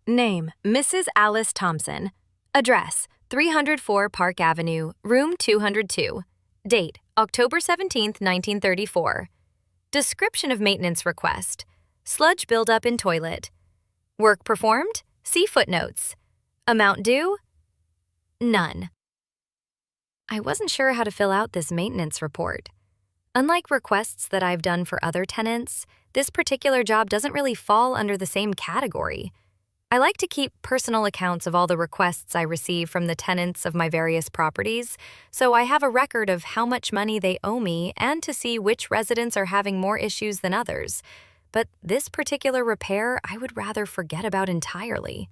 Name: Mrs. Alice Thompson. Address: 304 Park Avenue, room 202. Date: October 17, 1934. Description of maintenance request: sludge buildup in toilet. Work performed? See footnotes. Amount due? None. I wasn't sure how to fill out this maintenance report. Unlike requests that I've done for other tenants, this particular job doesn't really fall under the same category. I like to keep personal accounts of all the requests I receive from the tenants of my various properties, so I have a record of how much money they owe me and to see which residents are having more issues than others. But this particular repair, I would rather forget about entirely.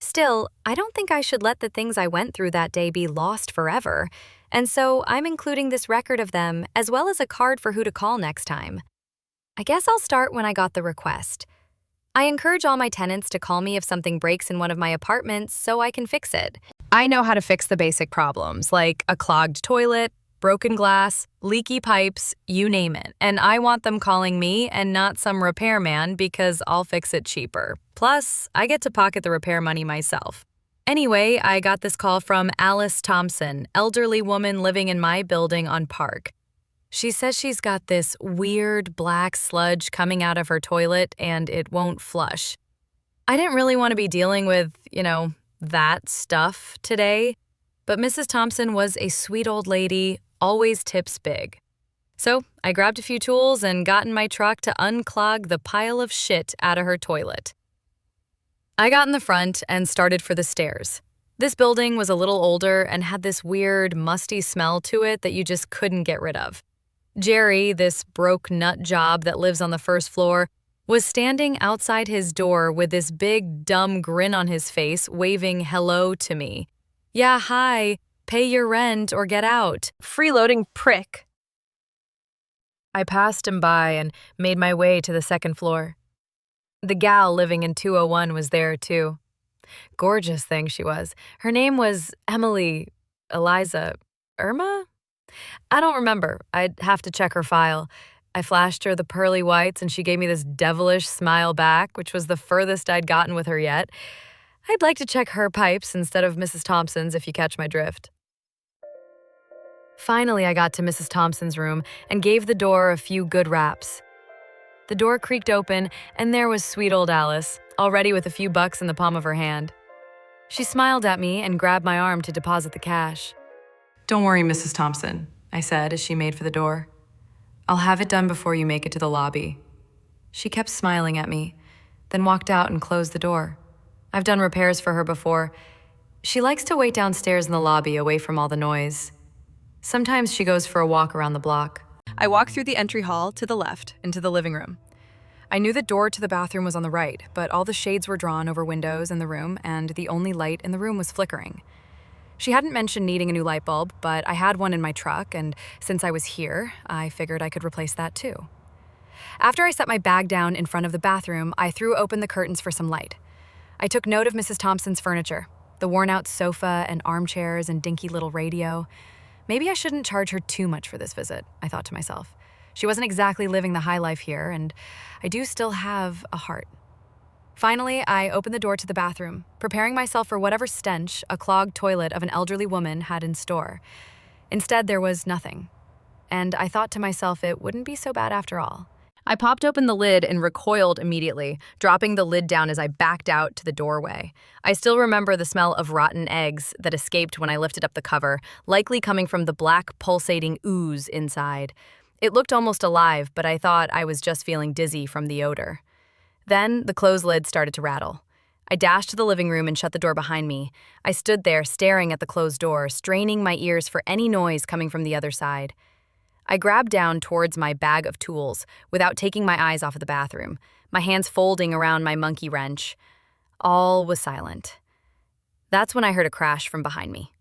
Still, I don't think I should let the things I went through that day be lost forever, and so I'm including this record of them as well as a card for who to call next time. I guess I'll start when I got the request. I encourage all my tenants to call me if something breaks in one of my apartments so I can fix it. I know how to fix the basic problems, like a clogged toilet, broken glass, leaky pipes, you name it. And I want them calling me and not some repairman because I'll fix it cheaper. Plus, I get to pocket the repair money myself. Anyway, I got this call from Alice Thompson, elderly woman living in my building on Park. She says she's got this weird black sludge coming out of her toilet and it won't flush. I didn't really want to be dealing with, that stuff today, but Mrs. Thompson was a sweet old lady, always tips big. So I grabbed a few tools and got in my truck to unclog the pile of shit out of her toilet. I got in the front and started for the stairs. This building was a little older and had this weird, musty smell to it that you just couldn't get rid of. Jerry, this broke nut job that lives on the first floor, was standing outside his door with this big, dumb grin on his face, waving hello to me. Yeah, hi, pay your rent or get out. Freeloading prick. I passed him by and made my way to the second floor. The gal living in 201 was there, too. Gorgeous thing she was. Her name was Eliza, Irma? I don't remember. I'd have to check her file. I flashed her the pearly whites and she gave me this devilish smile back, which was the furthest I'd gotten with her yet. I'd like to check her pipes instead of Mrs. Thompson's, if you catch my drift. Finally, I got to Mrs. Thompson's room and gave the door a few good raps. The door creaked open and there was sweet old Alice, already with a few bucks in the palm of her hand. She smiled at me and grabbed my arm to deposit the cash. Don't worry, Mrs. Thompson, I said as she made for the door. I'll have it done before you make it to the lobby. She kept smiling at me, then walked out and closed the door. I've done repairs for her before. She likes to wait downstairs in the lobby away from all the noise. Sometimes she goes for a walk around the block. I walked through the entry hall to the left into the living room. I knew the door to the bathroom was on the right, but all the shades were drawn over windows in the room and the only light in the room was flickering. She hadn't mentioned needing a new light bulb, but I had one in my truck, and since I was here, I figured I could replace that too. After I set my bag down in front of the bathroom, I threw open the curtains for some light. I took note of Mrs. Thompson's furniture, the worn-out sofa and armchairs and dinky little radio. Maybe I shouldn't charge her too much for this visit, I thought to myself. She wasn't exactly living the high life here, and I do still have a heart. Finally, I opened the door to the bathroom, preparing myself for whatever stench a clogged toilet of an elderly woman had in store. Instead, there was nothing. And I thought to myself it wouldn't be so bad after all. I popped open the lid and recoiled immediately, dropping the lid down as I backed out to the doorway. I still remember the smell of rotten eggs that escaped when I lifted up the cover, likely coming from the black, pulsating ooze inside. It looked almost alive, but I thought I was just feeling dizzy from the odor. Then the closed lid started to rattle. I dashed to the living room and shut the door behind me. I stood there staring at the closed door, straining my ears for any noise coming from the other side. I grabbed down towards my bag of tools without taking my eyes off of the bathroom, my hands folding around my monkey wrench. All was silent. That's when I heard a crash from behind me.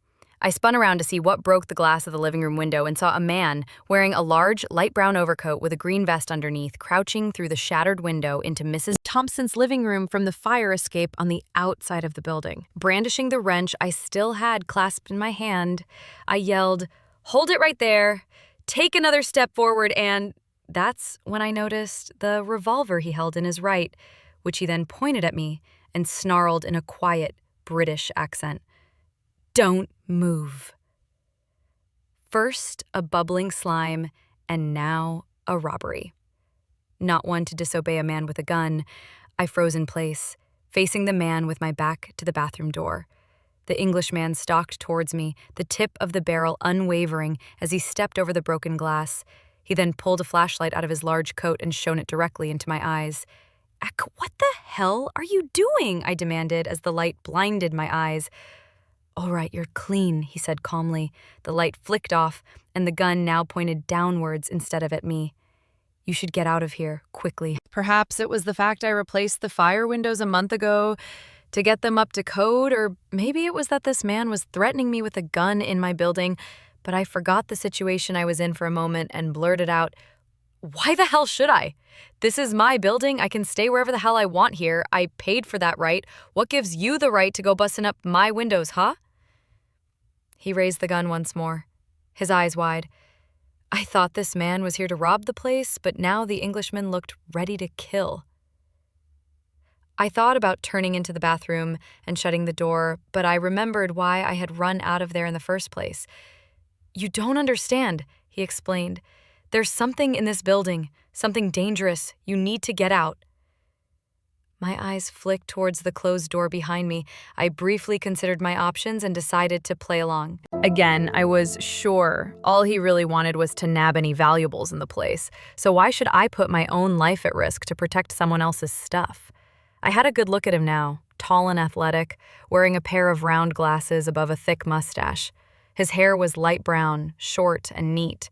I spun around to see what broke the glass of the living room window and saw a man wearing a large, light brown overcoat with a green vest underneath crouching through the shattered window into Mrs. Thompson's living room from the fire escape on the outside of the building. Brandishing the wrench I still had clasped in my hand, I yelled, "Hold it right there! Take another step forward," and that's when I noticed the revolver he held in his right, which he then pointed at me and snarled in a quiet, British accent, "Don't move." First a bubbling slime, and now a robbery. Not one to disobey a man with a gun, I froze in place, facing the man with my back to the bathroom door. The Englishman stalked towards me, the tip of the barrel unwavering as he stepped over the broken glass. He then pulled a flashlight out of his large coat and shone it directly into my eyes. "What the hell are you doing?" I demanded as the light blinded my eyes. "All right, you're clean," he said calmly. The light flicked off, and the gun now pointed downwards instead of at me. "You should get out of here, quickly." Perhaps it was the fact I replaced the fire windows a month ago to get them up to code, or maybe it was that this man was threatening me with a gun in my building, but I forgot the situation I was in for a moment and blurted out, "Why the hell should I? This is my building. I can stay wherever the hell I want here. I paid for that right. What gives you the right to go busting up my windows, huh?" He raised the gun once more, his eyes wide. I thought this man was here to rob the place, but now the Englishman looked ready to kill. I thought about turning into the bathroom and shutting the door, but I remembered why I had run out of there in the first place. "You don't understand," he explained. "There's something in this building, something dangerous. You need to get out." My eyes flicked towards the closed door behind me. I briefly considered my options and decided to play along. Again, I was sure all he really wanted was to nab any valuables in the place, so why should I put my own life at risk to protect someone else's stuff? I had a good look at him now, tall and athletic, wearing a pair of round glasses above a thick mustache. His hair was light brown, short, and neat,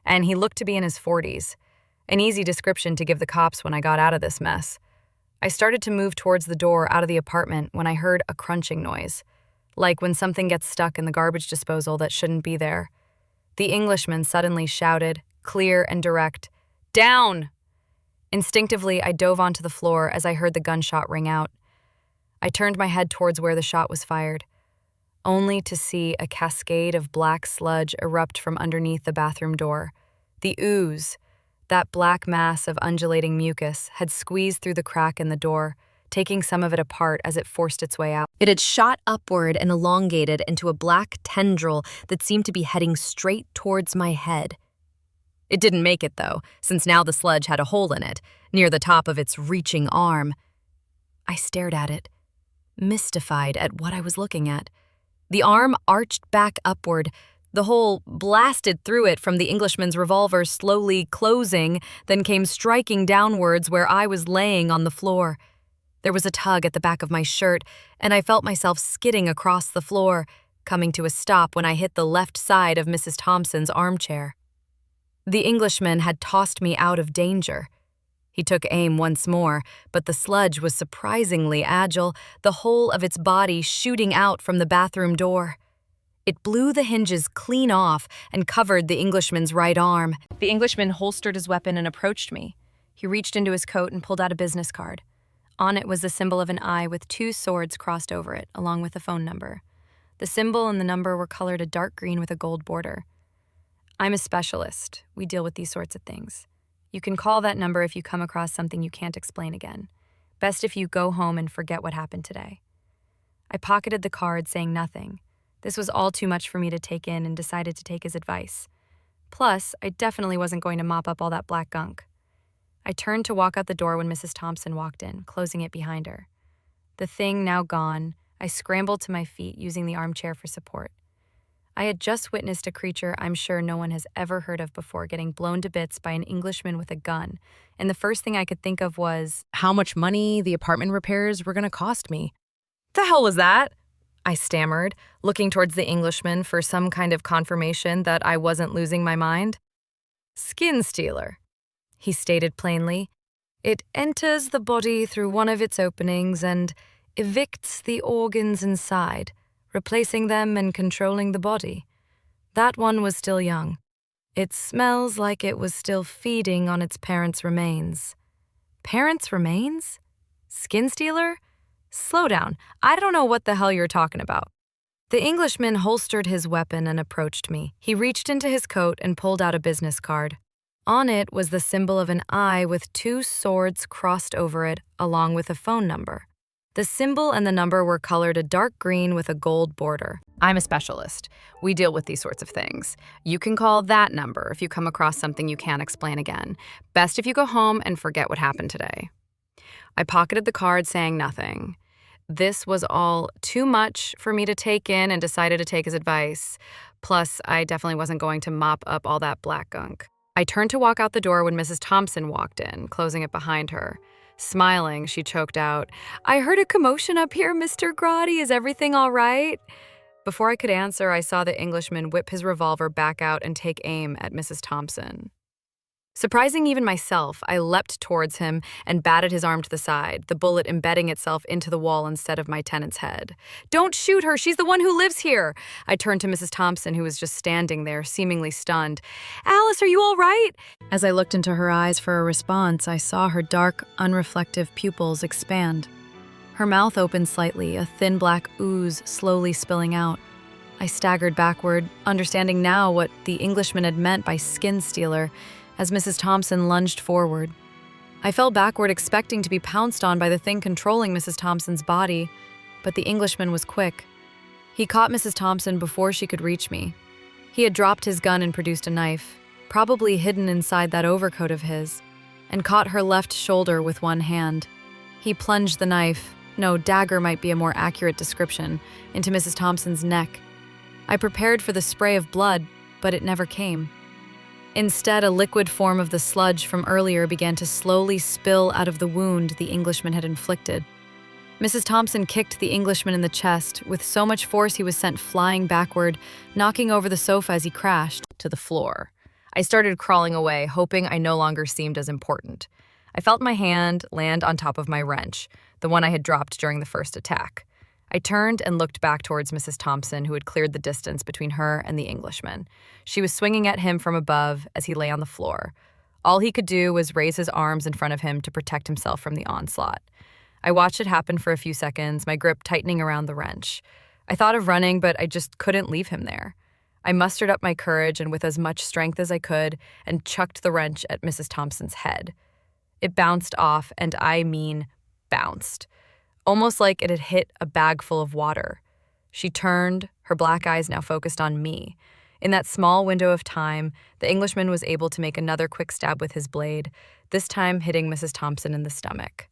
and he looked to be in his 40s. An easy description to give the cops when I got out of this mess. I started to move towards the door out of the apartment when I heard a crunching noise, like when something gets stuck in the garbage disposal that shouldn't be there. The Englishman suddenly shouted, clear and direct, "Down!" Instinctively, I dove onto the floor as I heard the gunshot ring out. I turned my head towards where the shot was fired, only to see a cascade of black sludge erupt from underneath the bathroom door. The ooze, that black mass of undulating mucus, had squeezed through the crack in the door, taking some of it apart as it forced its way out. It had shot upward and elongated into a black tendril that seemed to be heading straight towards my head. It didn't make it, though, since now the sludge had a hole in it, near the top of its reaching arm. I stared at it, mystified at what I was looking at. The arm arched back upward, the hole blasted through it from the Englishman's revolver slowly closing, then came striking downwards where I was laying on the floor. There was a tug at the back of my shirt, and I felt myself skidding across the floor, coming to a stop when I hit the left side of Mrs. Thompson's armchair. The Englishman had tossed me out of danger. He took aim once more, but the sludge was surprisingly agile, the whole of its body shooting out from the bathroom door. It blew the hinges clean off and covered the Englishman's right arm. The Englishman holstered his weapon and approached me. He reached into his coat and pulled out a business card. On it was the symbol of an eye with 2 swords crossed over it, along with a phone number. The symbol and the number were colored a dark green with a gold border. "I'm a specialist. We deal with these sorts of things. You can call that number if you come across something you can't explain again. Best if you go home and forget what happened today." I pocketed the card, saying nothing. This was all too much for me to take in and decided to take his advice. Plus, I definitely wasn't going to mop up all that black gunk. I turned to walk out the door when Mrs. Thompson walked in, closing it behind her. The thing now gone, I scrambled to my feet, using the armchair for support. I had just witnessed a creature I'm sure no one has ever heard of before getting blown to bits by an Englishman with a gun, and the first thing I could think of was how much money the apartment repairs were going to cost me. "The hell was that?" I stammered, looking towards the Englishman for some kind of confirmation that I wasn't losing my mind. "Skin stealer," he stated plainly. "It enters the body through one of its openings and evicts the organs inside, replacing them and controlling the body. That one was still young. It smells like it was still feeding on its parents' remains." Parents' remains? Skin stealer? Slow down. I don't know what the hell you're talking about. The Englishman holstered his weapon and approached me. He reached into his coat and pulled out a business card. On it was the symbol of an eye with 2 swords crossed over it, along with a phone number. The symbol and the number were colored a dark green with a gold border. I'm a specialist. We deal with these sorts of things. You can call that number if you come across something you can't explain again. Best if you go home and forget what happened today. I pocketed the card, saying nothing. This was all too much for me to take in and decided to take his advice. Plus, I definitely wasn't going to mop up all that black gunk. I turned to walk out the door when Mrs. Thompson walked in, closing it behind her. Smiling, she choked out, "I heard a commotion up here, Mr. Grotti. Is everything all right?" Before I could answer, I saw the Englishman whip his revolver back out and take aim at Mrs. Thompson. Surprising even myself, I leapt towards him and batted his arm to the side, the bullet embedding itself into the wall instead of my tenant's head. "Don't shoot her! She's the one who lives here!" I turned to Mrs. Thompson, who was just standing there, seemingly stunned. "Alice, are you all right?" As I looked into her eyes for a response, I saw her dark, unreflective pupils expand. Her mouth opened slightly, a thin black ooze slowly spilling out. I staggered backward, understanding now what the Englishman had meant by skin stealer, as Mrs. Thompson lunged forward. I fell backward, expecting to be pounced on by the thing controlling Mrs. Thompson's body, but the Englishman was quick. He caught Mrs. Thompson before she could reach me. He had dropped his gun and produced a knife, probably hidden inside that overcoat of his, and caught her left shoulder with one hand. He plunged the knife, no, dagger might be a more accurate description, into Mrs. Thompson's neck. I prepared for the spray of blood, but it never came. Instead, a liquid form of the sludge from earlier began to slowly spill out of the wound the Englishman had inflicted. Mrs. Thompson kicked the Englishman in the chest with so much force he was sent flying backward, knocking over the sofa as he crashed to the floor. I started crawling away, hoping I no longer seemed as important. I felt my hand land on top of my wrench, the one I had dropped during the first attack. I turned and looked back towards Mrs. Thompson, who had cleared the distance between her and the Englishman. She was swinging at him from above as he lay on the floor. All he could do was raise his arms in front of him to protect himself from the onslaught. I watched it happen for a few seconds, my grip tightening around the wrench. I thought of running, but I just couldn't leave him there. I mustered up my courage and with as much strength as I could and chucked the wrench at Mrs. Thompson's head. It bounced off, and I mean bounced. Almost like it had hit a bag full of water. She turned, her black eyes now focused on me. In that small window of time, the Englishman was able to make another quick stab with his blade, this time hitting Mrs. Thompson in the stomach.